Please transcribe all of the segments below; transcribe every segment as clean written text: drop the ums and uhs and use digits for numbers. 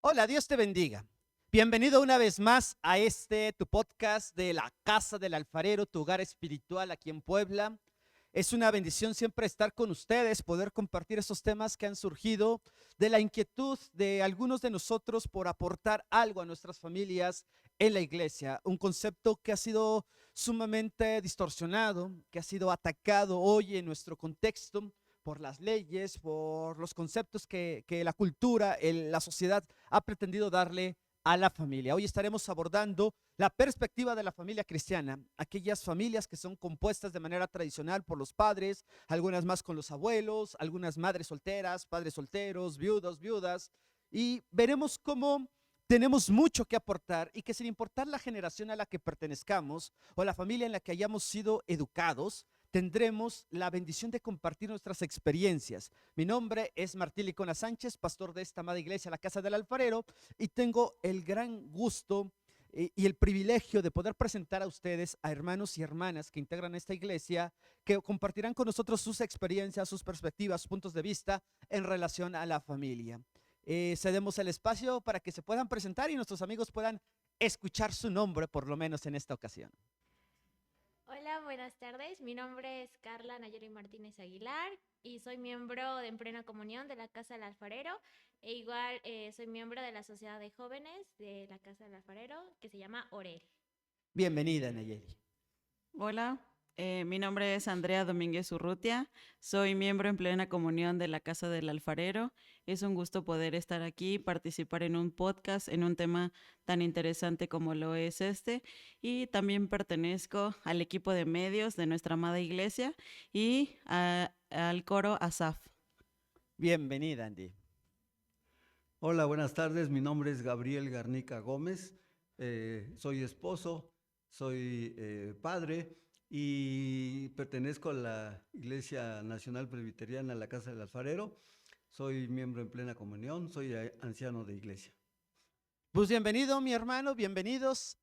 Hola, Dios te bendiga. Bienvenido una vez más a tu podcast de la Casa del Alfarero, tu hogar espiritual aquí en Puebla. Es una bendición siempre estar con ustedes, poder compartir esos temas que han surgido de la inquietud de algunos de nosotros por aportar algo a nuestras familias en la iglesia. Un concepto que ha sido sumamente distorsionado, que ha sido atacado hoy en nuestro contexto por las leyes, por los conceptos que la cultura, la sociedad ha pretendido darle a la familia. Hoy estaremos abordando la perspectiva de la familia cristiana, aquellas familias que son compuestas de manera tradicional por los padres, algunas más con los abuelos, algunas madres solteras, padres solteros, viudos, viudas, y veremos cómo tenemos mucho que aportar y que sin importar la generación a la que pertenezcamos o la familia en la que hayamos sido educados, tendremos la bendición de compartir nuestras experiencias. Mi nombre es Martín Licona Sánchez, pastor de esta amada iglesia, la Casa del Alfarero, y tengo el gran gusto y el privilegio de poder presentar a ustedes a hermanos y hermanas que integran esta iglesia, que compartirán con nosotros sus experiencias, sus perspectivas, sus puntos de vista en relación a la familia. Cedemos el espacio para que se puedan presentar y nuestros amigos puedan escuchar su nombre, por lo menos en esta ocasión. Hola, buenas tardes. Mi nombre es Carla Nayeli Martínez Aguilar y soy miembro de En Plena Comunión de la Casa del Alfarero e igual soy miembro de la Sociedad de Jóvenes de la Casa del Alfarero que se llama Orel. Bienvenida, Nayeli. Hola, mi nombre es Andrea Domínguez Urrutia, soy miembro en plena comunión de la Casa del Alfarero. Es un gusto poder estar aquí, participar en un podcast, en un tema tan interesante como lo es este. Y también pertenezco al equipo de medios de nuestra amada iglesia y al coro ASAF. Bienvenida, Andy. Hola, buenas tardes. Mi nombre es Gabriel Garnica Gómez. Soy esposo, soy padre y pertenezco a la Iglesia Nacional Presbiteriana, la Casa del Alfarero. Soy miembro en plena comunión, soy anciano de iglesia. Pues bienvenido, mi hermano, bienvenidos.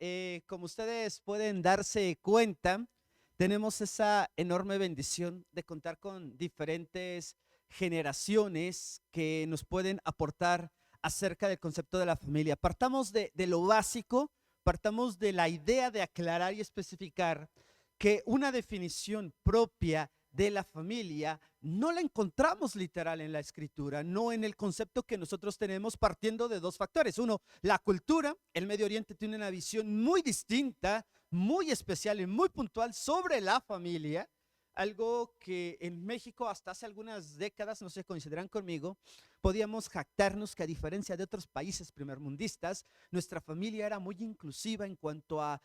Como ustedes pueden darse cuenta, tenemos esa enorme bendición de contar con diferentes generaciones que nos pueden aportar acerca del concepto de la familia. Partamos de lo básico, partamos de la idea de aclarar y especificar que una definición propia de la familia no la encontramos literal en la escritura, no en el concepto que nosotros tenemos, partiendo de dos factores. Uno, la cultura. El Medio Oriente tiene una visión muy distinta, muy especial y muy puntual sobre la familia, algo que en México hasta hace algunas décadas, no se consideran conmigo, podíamos jactarnos que a diferencia de otros países primermundistas, nuestra familia era muy inclusiva en cuanto a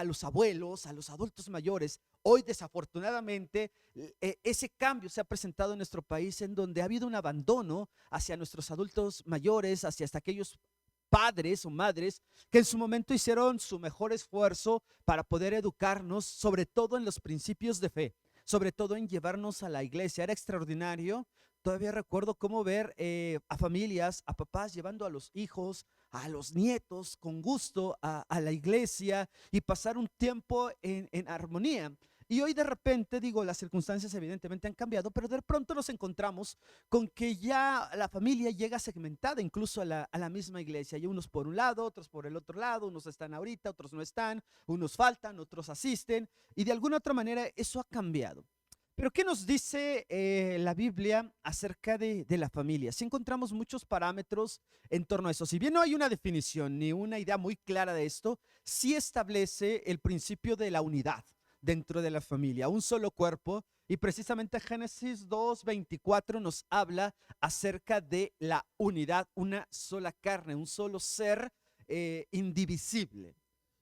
los abuelos, a los adultos mayores. Hoy, desafortunadamente, ese cambio se ha presentado en nuestro país, en donde ha habido un abandono hacia nuestros adultos mayores, hacia hasta aquellos padres o madres que en su momento hicieron su mejor esfuerzo para poder educarnos, sobre todo en los principios de fe, sobre todo en llevarnos a la iglesia. Era extraordinario. Todavía recuerdo cómo ver a familias, a papás llevando a los hijos, a los nietos con gusto a la iglesia y pasar un tiempo en armonía. Y hoy de repente, digo, las circunstancias evidentemente han cambiado, pero de pronto nos encontramos con que ya la familia llega segmentada incluso a la misma iglesia. Hay unos por un lado, otros por el otro lado, unos están ahorita, otros no están, unos faltan, otros asisten, y de alguna otra manera eso ha cambiado. Pero ¿qué nos dice la Biblia acerca de la familia? Si encontramos muchos parámetros en torno a eso. Si bien no hay una definición ni una idea muy clara de esto, sí establece el principio de la unidad dentro de la familia, un solo cuerpo. Y precisamente Génesis 2:24 nos habla acerca de la unidad, una sola carne, un solo ser indivisible.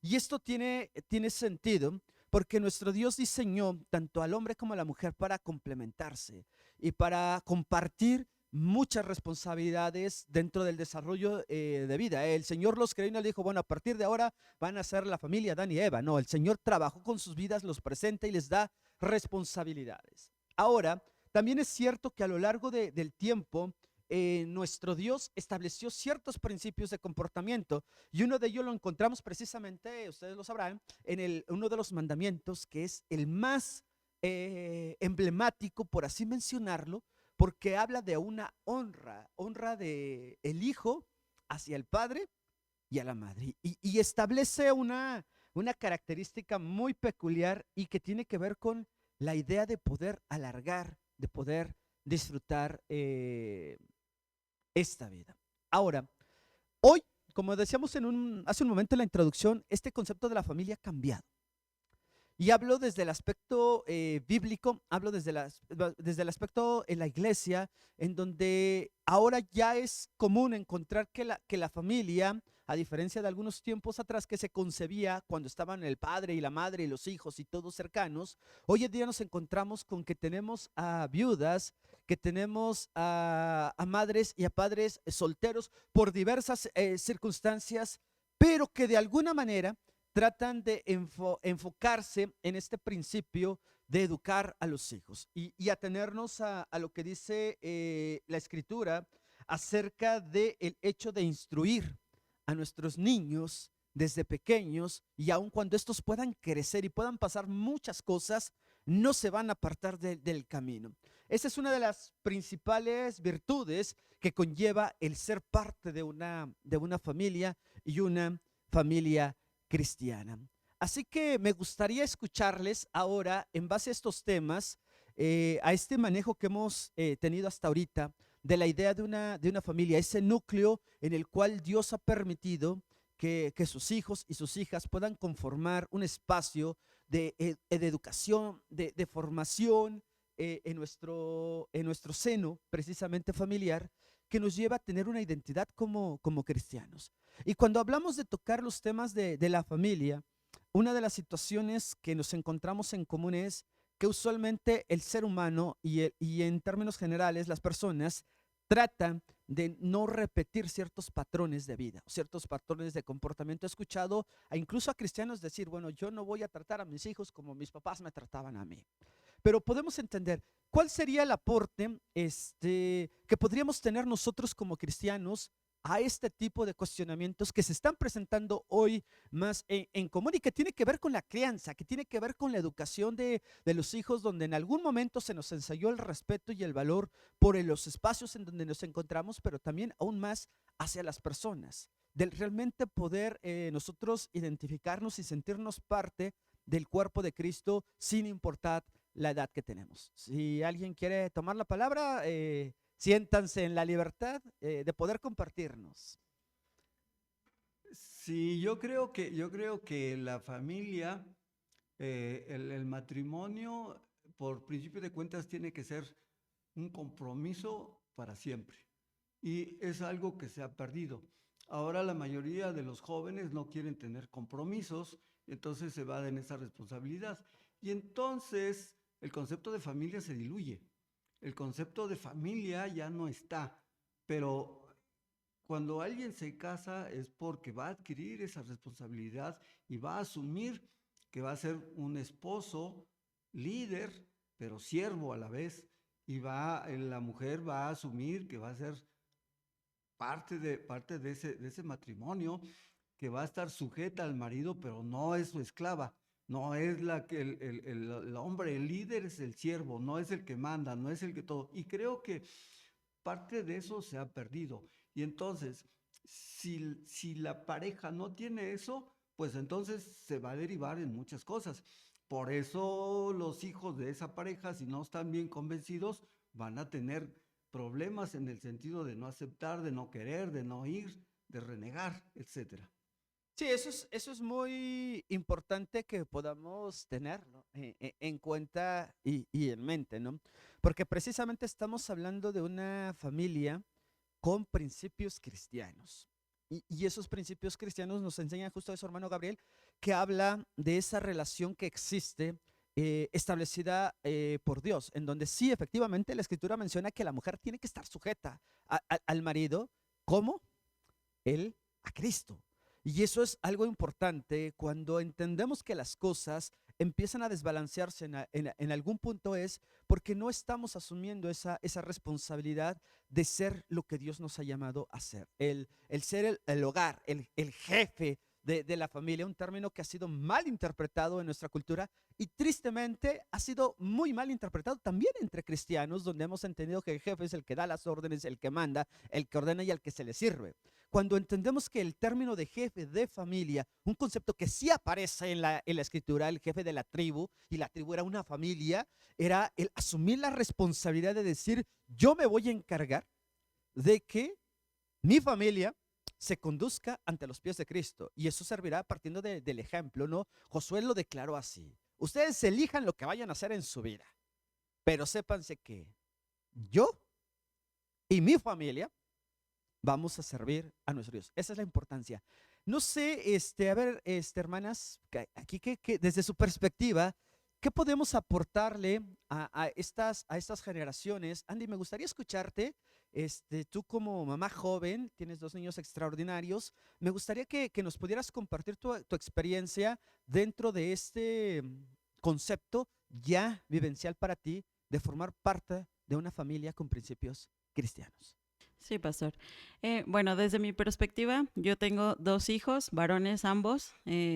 Y esto tiene sentido porque nuestro Dios diseñó tanto al hombre como a la mujer para complementarse y para compartir muchas responsabilidades dentro del desarrollo de vida. El Señor los creó y no le dijo, bueno, a partir de ahora van a ser la familia Adán y Eva. No, el Señor trabajó con sus vidas, los presenta y les da responsabilidades. Ahora, también es cierto que a lo largo del tiempo, nuestro Dios estableció ciertos principios de comportamiento y uno de ellos lo encontramos precisamente, ustedes lo sabrán, uno de los mandamientos que es el más emblemático, por así mencionarlo, porque habla de una honra, honra de el hijo hacia el padre y a la madre. Y establece una característica muy peculiar y que tiene que ver con la idea de poder alargar, de poder disfrutar esta vida. Ahora, hoy, como decíamos hace un momento en la introducción, este concepto de la familia ha cambiado. Y hablo desde el aspecto bíblico, hablo desde el aspecto en la iglesia, en donde ahora ya es común encontrar que la familia, a diferencia de algunos tiempos atrás que se concebía cuando estaban el padre y la madre y los hijos y todos cercanos, hoy en día nos encontramos con que tenemos a viudas, que tenemos a madres y a padres solteros por diversas circunstancias, pero que de alguna manera tratan de enfocarse en este principio de educar a los hijos y atenernos a lo que dice la escritura acerca del hecho de instruir a nuestros niños desde pequeños, y aun cuando estos puedan crecer y puedan pasar muchas cosas, no se van a apartar del camino. Esa es una de las principales virtudes que conlleva el ser parte de una familia y una familia cristiana. Así que me gustaría escucharles ahora, en base a estos temas, a este manejo que hemos tenido hasta ahorita de la idea de una familia, ese núcleo en el cual Dios ha permitido que sus hijos y sus hijas puedan conformar un espacio de educación, de formación en nuestro seno precisamente familiar, que nos lleva a tener una identidad como cristianos. Y cuando hablamos de tocar los temas de la familia, una de las situaciones que nos encontramos en común es que usualmente el ser humano y en términos generales las personas tratan de no repetir ciertos patrones de vida, ciertos patrones de comportamiento. He escuchado incluso a cristianos decir, bueno, yo no voy a tratar a mis hijos como mis papás me trataban a mí. Pero podemos entender cuál sería el aporte que podríamos tener nosotros como cristianos a este tipo de cuestionamientos que se están presentando hoy más en común, y que tiene que ver con la crianza, que tiene que ver con la educación de los hijos, donde en algún momento se nos enseñó el respeto y el valor por los espacios en donde nos encontramos, pero también aún más hacia las personas, del realmente poder nosotros identificarnos y sentirnos parte del cuerpo de Cristo sin importar la edad que tenemos. Si alguien quiere tomar la palabra, siéntanse en la libertad de poder compartirnos. Sí, yo creo que la familia, el matrimonio, por principio de cuentas, tiene que ser un compromiso para siempre. Y es algo que se ha perdido. Ahora la mayoría de los jóvenes no quieren tener compromisos, entonces se evaden esa responsabilidad. Y entonces el concepto de familia se diluye. El concepto de familia ya no está, pero cuando alguien se casa es porque va a adquirir esa responsabilidad y va a asumir que va a ser un esposo líder, pero siervo a la vez, y la mujer va a asumir que va a ser parte de ese matrimonio, que va a estar sujeta al marido, pero no es su esclava. No es la que el hombre, el líder es el siervo, no es el que manda, no es el que todo. Y creo que parte de eso se ha perdido. Y entonces, si la pareja no tiene eso, pues entonces se va a derivar en muchas cosas. Por eso los hijos de esa pareja, si no están bien convencidos, van a tener problemas en el sentido de no aceptar, de no querer, de no ir, de renegar, etcétera. Sí, eso es muy importante que podamos tenerlo en cuenta y en mente, ¿no? Porque precisamente estamos hablando de una familia con principios cristianos. Y esos principios cristianos nos enseñan justo eso, hermano Gabriel, que habla de esa relación que existe establecida por Dios, en donde sí, efectivamente, la escritura menciona que la mujer tiene que estar sujeta al marido, como él a Cristo. Y eso es algo importante cuando entendemos que las cosas empiezan a desbalancearse en algún punto, es porque no estamos asumiendo esa responsabilidad de ser lo que Dios nos ha llamado a ser. El ser el hogar, el jefe de la familia, un término que ha sido mal interpretado en nuestra cultura y tristemente ha sido muy mal interpretado también entre cristianos, donde hemos entendido que el jefe es el que da las órdenes, el que manda, el que ordena y al que se le sirve. cuando entendemos que el término de jefe de familia, un concepto que sí aparece en la escritura, el jefe de la tribu, y la tribu era una familia, era el asumir la responsabilidad de decir, yo me voy a encargar de que mi familia se conduzca ante los pies de Cristo. Y eso servirá partiendo del ejemplo, ¿no? Josué lo declaró así. Ustedes elijan lo que vayan a hacer en su vida, pero sépanse que yo y mi familia vamos a servir a nuestro Dios. Esa es la importancia. No sé, a ver, hermanas, aquí desde su perspectiva, ¿qué podemos aportarle a estas generaciones? Andy, me gustaría escucharte. Tú como mamá joven, tienes dos niños extraordinarios, me gustaría que nos pudieras compartir tu experiencia dentro de este concepto ya vivencial para ti de formar parte de una familia con principios cristianos. Sí, pastor. Bueno, desde mi perspectiva, yo tengo dos hijos, varones ambos,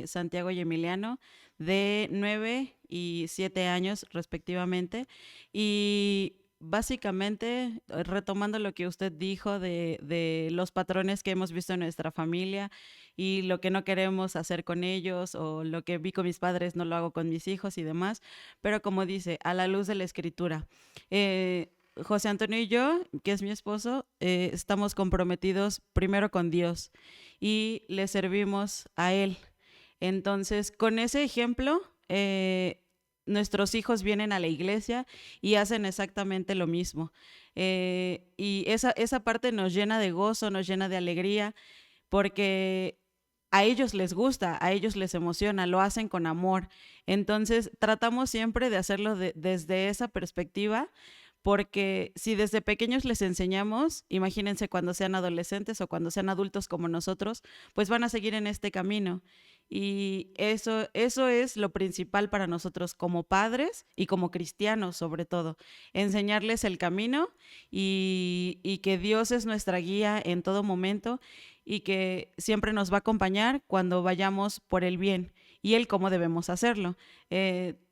Santiago y Emiliano, de 9 y 7 años respectivamente. Y básicamente, retomando lo que usted dijo de los patrones que hemos visto en nuestra familia y lo que no queremos hacer con ellos o lo que vi con mis padres no lo hago con mis hijos y demás, pero como dice, a la luz de la escritura. José Antonio y yo, que es mi esposo, estamos comprometidos primero con Dios y le servimos a Él. Entonces, con ese ejemplo, nuestros hijos vienen a la iglesia y hacen exactamente lo mismo. Y esa parte nos llena de gozo, nos llena de alegría, porque a ellos les gusta, a ellos les emociona, lo hacen con amor. Entonces, tratamos siempre de hacerlo desde esa perspectiva, porque si desde pequeños les enseñamos, imagínense cuando sean adolescentes o cuando sean adultos como nosotros, pues van a seguir en este camino. Y eso es lo principal para nosotros como padres y como cristianos sobre todo, enseñarles el camino y que Dios es nuestra guía en todo momento y que siempre nos va a acompañar cuando vayamos por el bien y el cómo debemos hacerlo.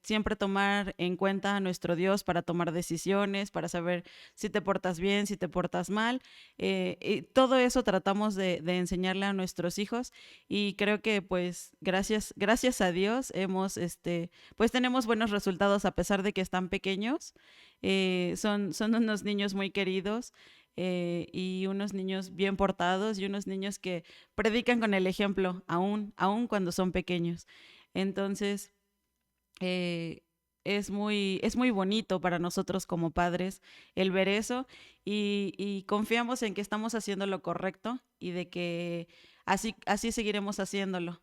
Siempre tomar en cuenta a nuestro Dios para tomar decisiones, para saber si te portas bien, si te portas mal. Y todo eso tratamos de enseñarle a nuestros hijos y creo que pues gracias a Dios pues tenemos buenos resultados a pesar de que están pequeños. Son unos niños muy queridos. Y unos niños bien portados y unos niños que predican con el ejemplo, aún cuando son pequeños. Entonces, es muy bonito para nosotros como padres el ver eso y confiamos en que estamos haciendo lo correcto y de que así seguiremos haciéndolo.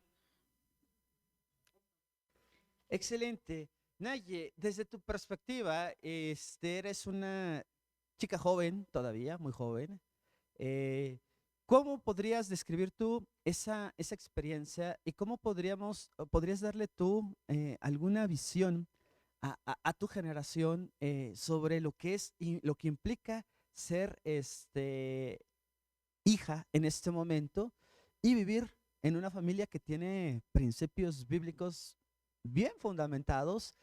Excelente. Naye, desde tu perspectiva, eres una chica joven todavía, muy joven. Eh, ¿Cómo podrías describir tú esa experiencia y cómo podrías darle tú alguna visión a tu generación sobre lo que es y lo que implica ser hija en este momento y vivir en una familia que tiene principios bíblicos bien fundamentados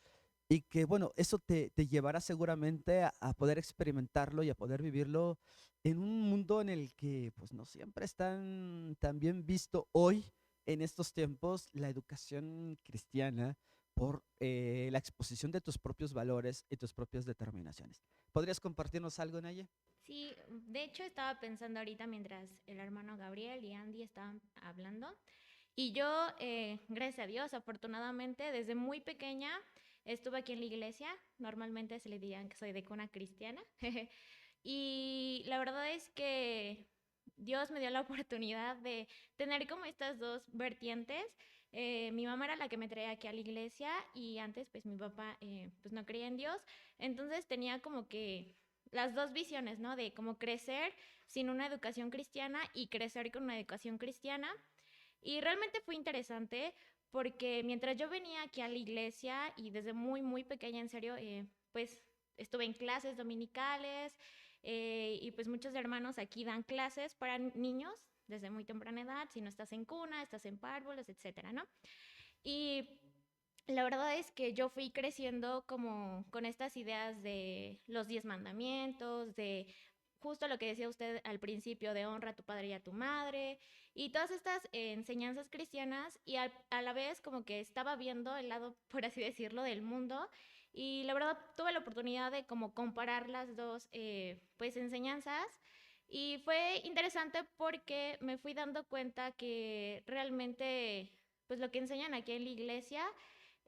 y que, bueno, eso te llevará seguramente a poder experimentarlo y a poder vivirlo en un mundo en el que, pues, no siempre es tan bien visto hoy, en estos tiempos, la educación cristiana por la exposición de tus propios valores y tus propias determinaciones. ¿Podrías compartirnos algo, Naye? Sí, de hecho estaba pensando ahorita mientras el hermano Gabriel y Andy estaban hablando. Y yo, gracias a Dios, afortunadamente, desde muy pequeña estuve aquí en la iglesia. Normalmente se le dirían que soy de cuna cristiana. Y la verdad es que Dios me dio la oportunidad de tener como estas dos vertientes. Mi mamá era la que me traía aquí a la iglesia y antes pues mi papá pues no creía en Dios. Entonces tenía como que las dos visiones, ¿no? De cómo crecer sin una educación cristiana y crecer con una educación cristiana. Y realmente fue interesante porque mientras yo venía aquí a la iglesia y desde muy, muy pequeña, en serio, pues estuve en clases dominicales y pues muchos hermanos aquí dan clases para niños desde muy temprana edad, si no estás en cuna, estás en párvulos, etcétera, ¿no? Y la verdad es que yo fui creciendo como con estas ideas de los 10 mandamientos, de justo lo que decía usted al principio de honra a tu padre y a tu madre y todas estas enseñanzas cristianas y a la vez como que estaba viendo el lado, por así decirlo, del mundo y la verdad tuve la oportunidad de como comparar las dos pues enseñanzas y fue interesante porque me fui dando cuenta que realmente pues lo que enseñan aquí en la iglesia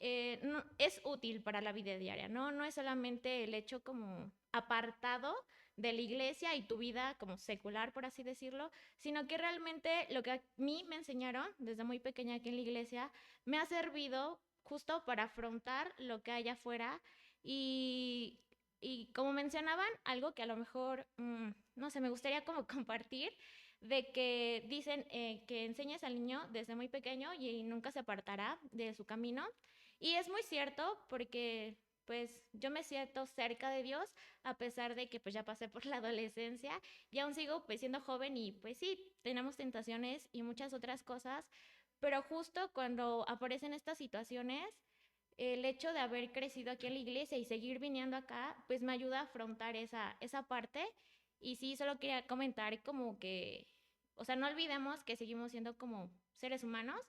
es útil para la vida diaria, ¿no? No es solamente el hecho como apartado de la iglesia y tu vida como secular, por así decirlo, sino que realmente lo que a mí me enseñaron desde muy pequeña aquí en la iglesia me ha servido justo para afrontar lo que hay afuera y, y como mencionaban, algo que a lo mejor, no sé, me gustaría como compartir, de que dicen que enseñes al niño desde muy pequeño y nunca se apartará de su camino. Y es muy cierto porque pues yo me siento cerca de Dios a pesar de que pues ya pasé por la adolescencia y aún sigo pues siendo joven y pues sí, tenemos tentaciones y muchas otras cosas, pero justo cuando aparecen estas situaciones, el hecho de haber crecido aquí en la iglesia y seguir viniendo acá, pues me ayuda a afrontar esa parte. Y sí, solo quería comentar como que, o sea, no olvidemos que seguimos siendo como seres humanos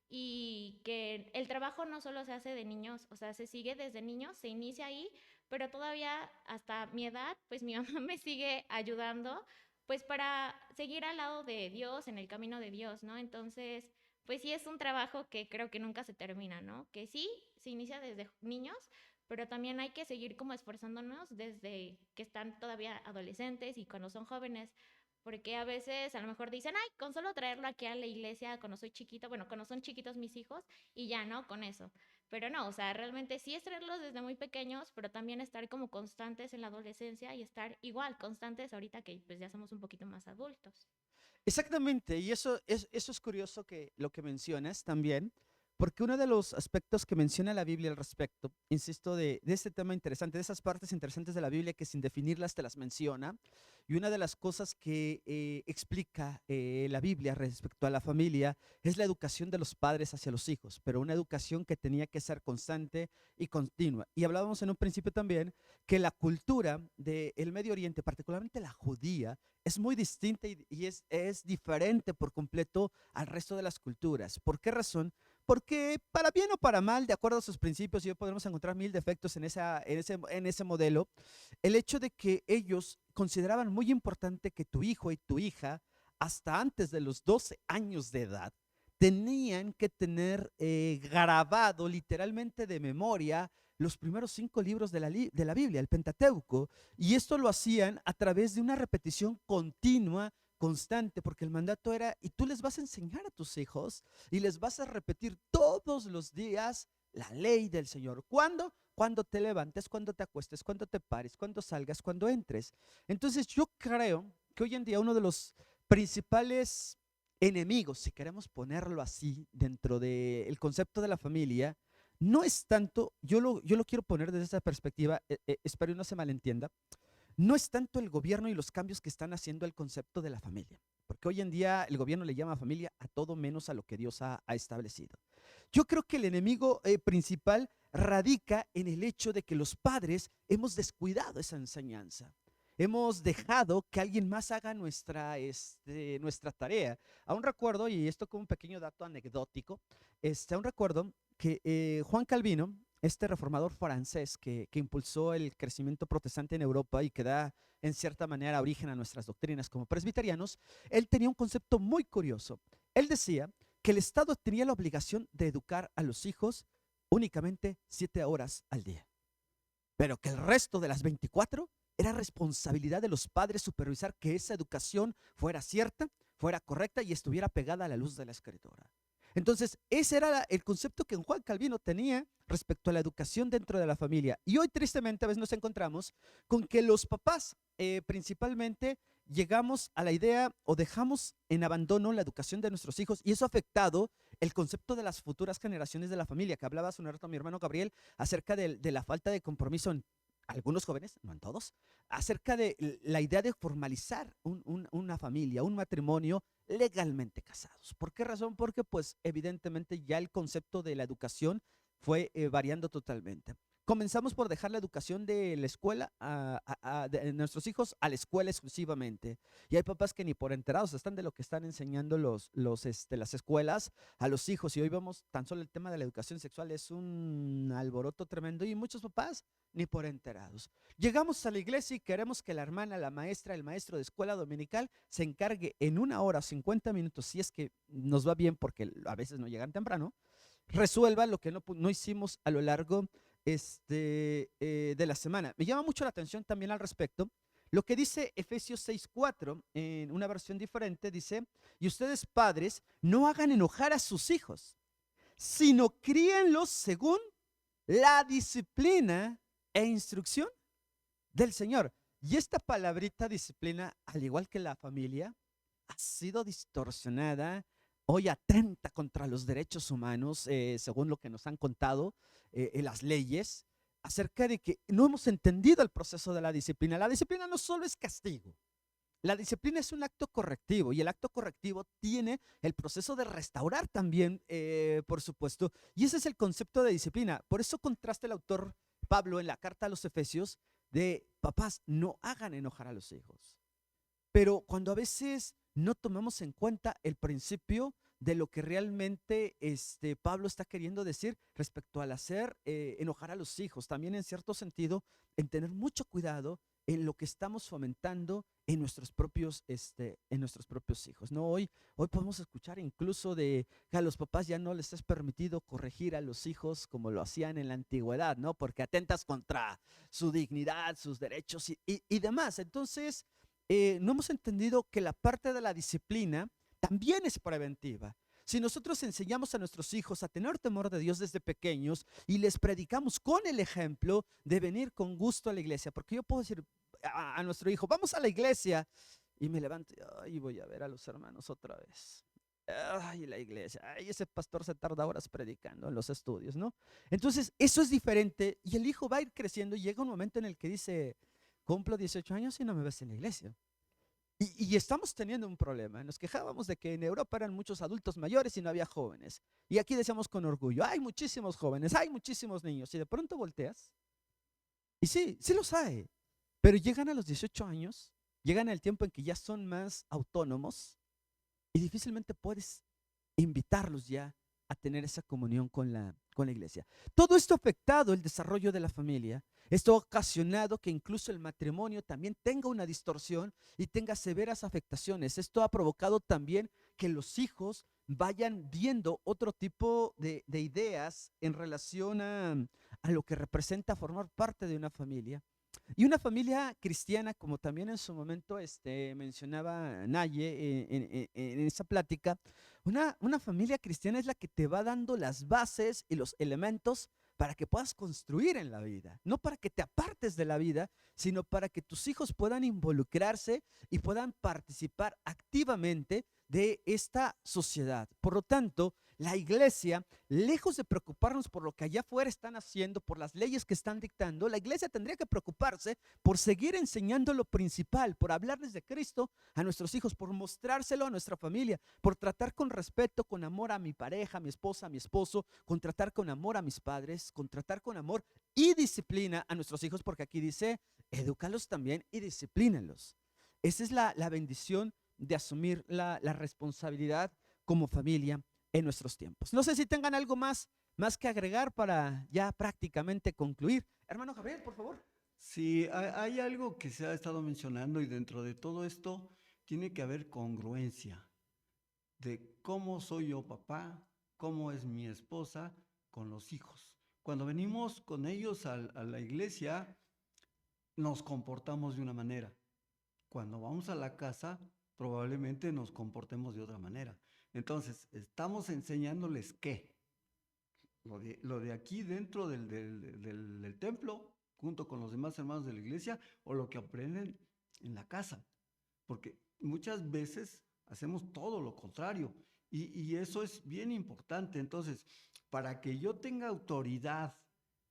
y que el trabajo no solo se hace de niños, o sea, se sigue desde niños, se inicia ahí, pero todavía hasta mi edad, pues mi mamá me sigue ayudando, pues para seguir al lado de Dios, en el camino de Dios, ¿no? Entonces, pues sí es un trabajo que creo que nunca se termina, ¿no? Que sí, se inicia desde niños, pero también hay que seguir como esforzándonos desde que están todavía adolescentes y cuando son jóvenes, porque a veces a lo mejor dicen, ay, con solo traerlo aquí a la iglesia cuando soy chiquito, bueno, cuando son chiquitos mis hijos, y ya, ¿no? Con eso. Pero no, o sea, realmente sí es traerlos desde muy pequeños, pero también estar como constantes en la adolescencia y estar igual constantes ahorita que pues ya somos un poquito más adultos. Exactamente, y eso es curioso que lo que mencionas también, porque uno de los aspectos que menciona la Biblia al respecto, insisto, de este tema interesante, de esas partes interesantes de la Biblia que sin definirlas te las menciona, y una de las cosas que explica la Biblia respecto a la familia es la educación de los padres hacia los hijos, pero una educación que tenía que ser constante y continua. Y hablábamos en un principio también que la cultura del Medio Oriente, particularmente la judía, es muy distinta y es diferente por completo al resto de las culturas. ¿Por qué razón? Porque para bien o para mal, de acuerdo a sus principios, y hoy podemos encontrar mil defectos en ese modelo, el hecho de que ellos consideraban muy importante que tu hijo y tu hija, hasta antes de los 12 años de edad, tenían que tener grabado literalmente de memoria los primeros 5 libros de la Biblia, el Pentateuco, y esto lo hacían a través de una repetición continua, constante, porque el mandato era, y tú les vas a enseñar a tus hijos y les vas a repetir todos los días la ley del Señor. ¿Cuándo? Cuando te levantes, cuando te acuestes, cuando te pares, cuando salgas, cuando entres. Entonces yo creo que hoy en día uno de los principales enemigos, si queremos ponerlo así, dentro del concepto de la familia, no es tanto, yo lo quiero poner desde esa perspectiva, espero y no se malentienda, no es tanto el gobierno y los cambios que están haciendo el concepto de la familia, porque hoy en día el gobierno le llama familia a todo menos a lo que Dios ha establecido. Yo creo que el enemigo principal radica en el hecho de que los padres hemos descuidado esa enseñanza. Hemos dejado que alguien más haga nuestra tarea. Aún recuerdo, y esto como un pequeño dato anecdótico, aún recuerdo que Juan Calvino, este reformador francés que impulsó el crecimiento protestante en Europa y que da en cierta manera origen a nuestras doctrinas como presbiterianos, él tenía un concepto muy curioso. Él decía que el Estado tenía la obligación de educar a los hijos únicamente 7 horas al día, pero que el resto de las 24 era responsabilidad de los padres supervisar que esa educación fuera cierta, fuera correcta y estuviera pegada a la luz de la Escritura. Entonces, ese era el concepto que Juan Calvino tenía respecto a la educación dentro de la familia. Y hoy, tristemente, a veces nos encontramos con que los papás, principalmente, llegamos a la idea o dejamos en abandono la educación de nuestros hijos y eso ha afectado el concepto de las futuras generaciones de la familia, que hablaba hace un rato mi hermano Gabriel acerca de la falta de compromiso en algunos jóvenes, no en todos, acerca de la idea de formalizar una familia, un matrimonio legalmente casados. ¿Por qué razón? Porque pues evidentemente ya el concepto de la educación fue variando totalmente. comenzamos por dejar la educación de la escuela de nuestros hijos a la escuela exclusivamente. Y hay papás que ni por enterados están de lo que están enseñando las escuelas a los hijos. Y hoy vemos tan solo el tema de la educación sexual, es un alboroto tremendo y muchos papás ni por enterados. Llegamos a la iglesia y queremos que la hermana, la maestra, el maestro de escuela dominical se encargue en 1 hora, 50 minutos, si es que nos va bien porque a veces no llegan temprano, resuelva lo que no hicimos a lo largo de la semana. Me llama mucho la atención también al respecto lo que dice Efesios 6:4 en una versión diferente, dice, y ustedes padres no hagan enojar a sus hijos, sino críenlos según la disciplina e instrucción del Señor. Y esta palabrita disciplina, al igual que la familia, ha sido distorsionada. Hoy atenta contra los derechos humanos, según lo que nos han contado las leyes, acerca de que no hemos entendido el proceso de la disciplina. La disciplina no solo es castigo, la disciplina es un acto correctivo y el acto correctivo tiene el proceso de restaurar también, por supuesto, y ese es el concepto de disciplina. Por eso contrasta el autor Pablo en la carta a los Efesios de papás, no hagan enojar a los hijos. Pero cuando a veces no tomamos en cuenta el principio de lo que realmente Pablo está queriendo decir respecto al hacer enojar a los hijos, también en cierto sentido, en tener mucho cuidado en lo que estamos fomentando en nuestros propios hijos, ¿no? Hoy podemos escuchar incluso de que a los papás ya no les es permitido corregir a los hijos como lo hacían en la antigüedad, ¿no? Porque atentas contra su dignidad, sus derechos y demás. Entonces, no hemos entendido que la parte de la disciplina también es preventiva. Si nosotros enseñamos a nuestros hijos a tener temor de Dios desde pequeños y les predicamos con el ejemplo de venir con gusto a la iglesia, porque yo puedo decir a nuestro hijo, vamos a la iglesia, y me levanto y voy a ver a los hermanos otra vez. Ay, la iglesia, ay, ese pastor se tarda horas predicando en los estudios, ¿no? Entonces, eso es diferente y el hijo va a ir creciendo y llega un momento en el que dice, cumplo 18 años y no me ves en la iglesia. Y estamos teniendo un problema. Nos quejábamos de que en Europa eran muchos adultos mayores y no había jóvenes. Y aquí decíamos con orgullo, hay muchísimos jóvenes, hay muchísimos niños. Y de pronto volteas. Y sí, sí los hay. Pero llegan a los 18 años, llegan al tiempo en que ya son más autónomos y difícilmente puedes invitarlos ya a tener esa comunión con la iglesia. Todo esto ha afectado el desarrollo de la familia. Esto ha ocasionado que incluso el matrimonio también tenga una distorsión y tenga severas afectaciones. Esto ha provocado también que los hijos vayan viendo otro tipo de ideas en relación a lo que representa formar parte de una familia. Y una familia cristiana, como también en su momento mencionaba Naye en esa plática, una familia cristiana es la que te va dando las bases y los elementos para que puedas construir en la vida, no para que te apartes de la vida, sino para que tus hijos puedan involucrarse y puedan participar activamente de esta sociedad. Por lo tanto, la iglesia, lejos de preocuparnos por lo que allá afuera están haciendo, por las leyes que están dictando, la iglesia tendría que preocuparse por seguir enseñando lo principal, por hablarles de Cristo a nuestros hijos, por mostrárselo a nuestra familia, por tratar con respeto, con amor a mi pareja, a mi esposa, a mi esposo, con tratar con amor a mis padres, con tratar con amor y disciplina a nuestros hijos, porque aquí dice, edúcalos también y disciplínalos. Esa es la bendición de asumir la responsabilidad como familia en nuestros tiempos. No sé si tengan algo más que agregar para ya prácticamente concluir. Hermano Gabriel, por favor. Sí, hay algo que se ha estado mencionando y dentro de todo esto tiene que haber congruencia de cómo soy yo papá, cómo es mi esposa con los hijos. Cuando venimos con ellos a la iglesia, nos comportamos de una manera. Cuando vamos a la casa, probablemente nos comportemos de otra manera. Entonces, estamos enseñándoles qué. Lo de aquí dentro del templo, junto con los demás hermanos de la iglesia, o lo que aprenden en la casa. Porque muchas veces hacemos todo lo contrario. Y eso es bien importante. Entonces, para que yo tenga autoridad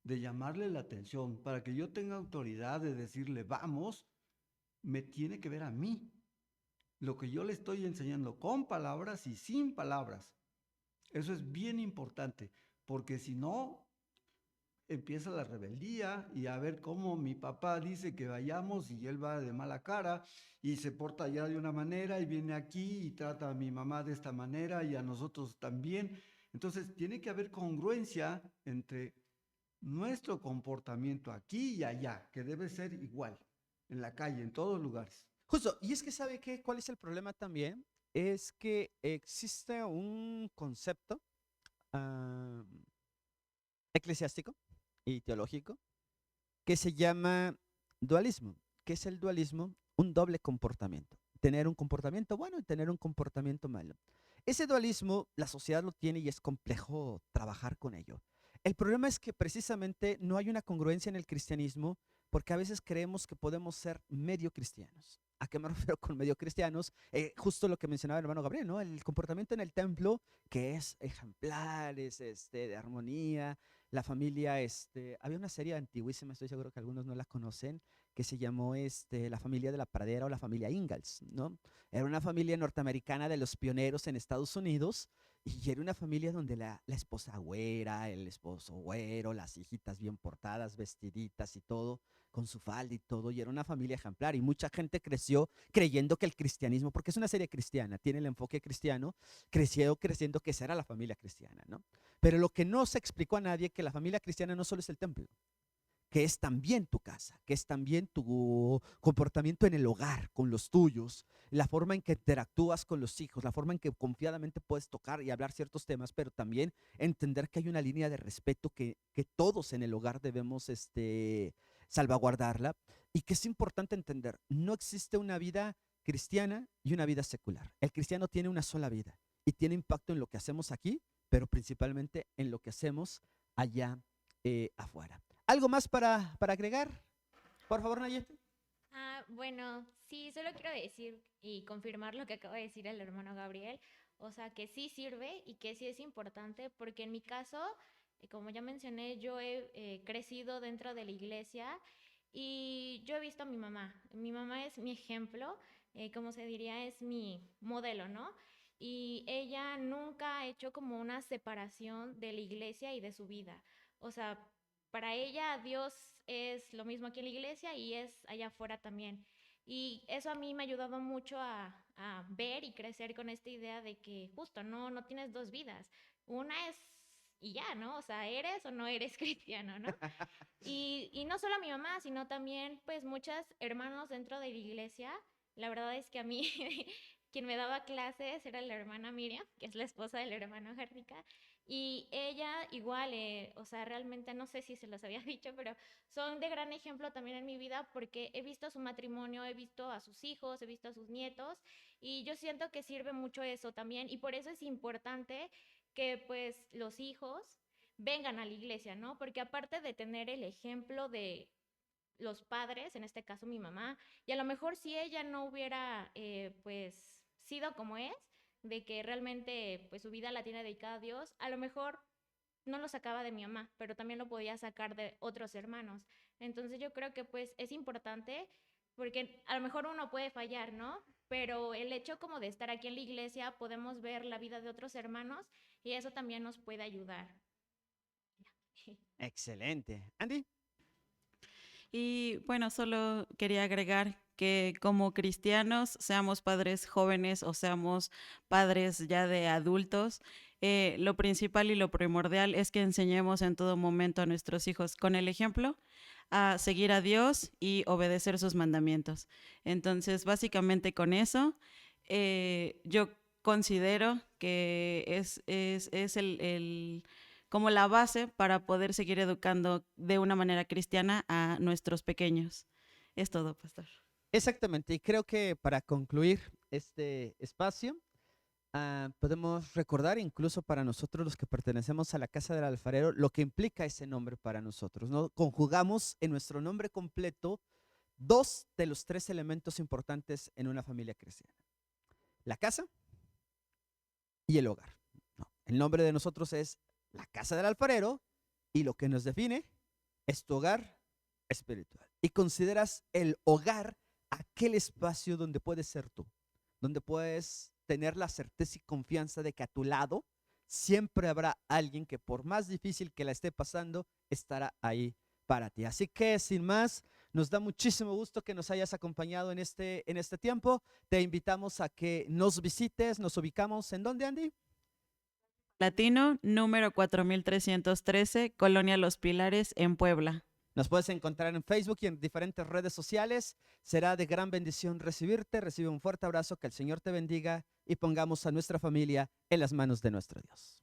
de llamarle la atención, para que yo tenga autoridad de decirle vamos, me tiene que ver a mí. Lo que yo le estoy enseñando con palabras y sin palabras. Eso es bien importante, porque si no, empieza la rebeldía y a ver cómo mi papá dice que vayamos y él va de mala cara y se porta allá de una manera y viene aquí y trata a mi mamá de esta manera y a nosotros también. Entonces tiene que haber congruencia entre nuestro comportamiento aquí y allá, que debe ser igual, en la calle, en todos lugares. Justo, y es que ¿sabe qué? ¿Cuál es el problema también? Es que existe un concepto ah, eclesiástico y teológico que se llama dualismo. ¿Qué es el dualismo? Un doble comportamiento. Tener un comportamiento bueno y tener un comportamiento malo. Ese dualismo la sociedad lo tiene y es complejo trabajar con ello. El problema es que precisamente no hay una congruencia en el cristianismo porque a veces creemos que podemos ser medio cristianos. ¿A qué me refiero con medio cristianos? Justo lo que mencionaba el hermano Gabriel, ¿no? El comportamiento en el templo que es ejemplar, es de armonía, la familia, había una serie antiguísima, estoy seguro que algunos no la conocen, que se llamó La familia de la pradera o la familia Ingalls, ¿no? Era una familia norteamericana de los pioneros en Estados Unidos y era una familia donde la esposa güera, el esposo güero, las hijitas bien portadas, vestiditas y todo, con su falda y todo, y era una familia ejemplar y mucha gente creció creyendo que el cristianismo, porque es una serie cristiana, tiene el enfoque cristiano, creció creciendo que esa era la familia cristiana, ¿no? Pero lo que no se explicó a nadie que la familia cristiana no solo es el templo, que es también tu casa, que es también tu comportamiento en el hogar, con los tuyos, la forma en que interactúas con los hijos, la forma en que confiadamente puedes tocar y hablar ciertos temas, pero también entender que hay una línea de respeto que todos en el hogar debemos salvaguardarla y que es importante entender, no existe una vida cristiana y una vida secular. El cristiano tiene una sola vida y tiene impacto en lo que hacemos aquí, pero principalmente en lo que hacemos allá afuera. ¿Algo más para agregar? Por favor, Nayete. Bueno, sí, solo quiero decir y confirmar lo que acaba de decir el hermano Gabriel. O sea, que sí sirve y que sí es importante, porque en mi caso, como ya mencioné, yo he crecido dentro de la iglesia y yo he visto a mi mamá. Mi mamá es mi ejemplo, como se diría, es mi modelo, ¿no? Y ella nunca ha hecho como una separación de la iglesia y de su vida. O sea, para ella Dios es lo mismo aquí en la iglesia y es allá afuera también. Y eso a mí me ha ayudado mucho a ver y crecer con esta idea de que justo no tienes dos vidas. Una es y ya, ¿no? O sea, eres o no eres cristiano, ¿no? Y no solo a mi mamá, sino también pues muchos hermanos dentro de la iglesia. La verdad es que a mí quien me daba clases era la hermana Miriam, que es la esposa del hermano Jérnica. Y ella igual, o sea, realmente no sé si se los había dicho, pero son de gran ejemplo también en mi vida porque he visto su matrimonio, he visto a sus hijos, he visto a sus nietos y yo siento que sirve mucho eso también y por eso es importante que pues los hijos vengan a la iglesia, ¿no? Porque aparte de tener el ejemplo de los padres, en este caso mi mamá, y a lo mejor si ella no hubiera pues sido como es, de que realmente pues su vida la tiene dedicada a Dios, a lo mejor no lo sacaba de mi mamá, pero también lo podía sacar de otros hermanos. Entonces yo creo que pues es importante porque a lo mejor uno puede fallar, ¿no? Pero el hecho como de estar aquí en la iglesia podemos ver la vida de otros hermanos y eso también nos puede ayudar. Excelente. Andy. Y bueno, solo quería agregar que como cristianos, seamos padres jóvenes o seamos padres ya de adultos, lo principal y lo primordial es que enseñemos en todo momento a nuestros hijos con el ejemplo a seguir a Dios y obedecer sus mandamientos. Entonces, básicamente con eso, yo considero que es como la base para poder seguir educando de una manera cristiana a nuestros pequeños. Es todo, pastor. Exactamente, y creo que para concluir este espacio, podemos recordar incluso para nosotros los que pertenecemos a la Casa del Alfarero lo que implica ese nombre para nosotros, ¿no? Conjugamos en nuestro nombre completo dos de los tres elementos importantes en una familia cristiana: la casa y el hogar, ¿no? El nombre de nosotros es la Casa del Alfarero y lo que nos define es tu hogar espiritual. Y consideras el hogar aquel espacio donde puedes ser tú, donde puedes tener la certeza y confianza de que a tu lado siempre habrá alguien que por más difícil que la esté pasando, estará ahí para ti. Así que sin más, nos da muchísimo gusto que nos hayas acompañado en este tiempo. Te invitamos a que nos visites. Nos ubicamos ¿en dónde, Andy? Latino, número 4313, Colonia Los Pilares, en Puebla. Nos puedes encontrar en Facebook y en diferentes redes sociales. Será de gran bendición recibirte. Recibe un fuerte abrazo, que el Señor te bendiga y pongamos a nuestra familia en las manos de nuestro Dios.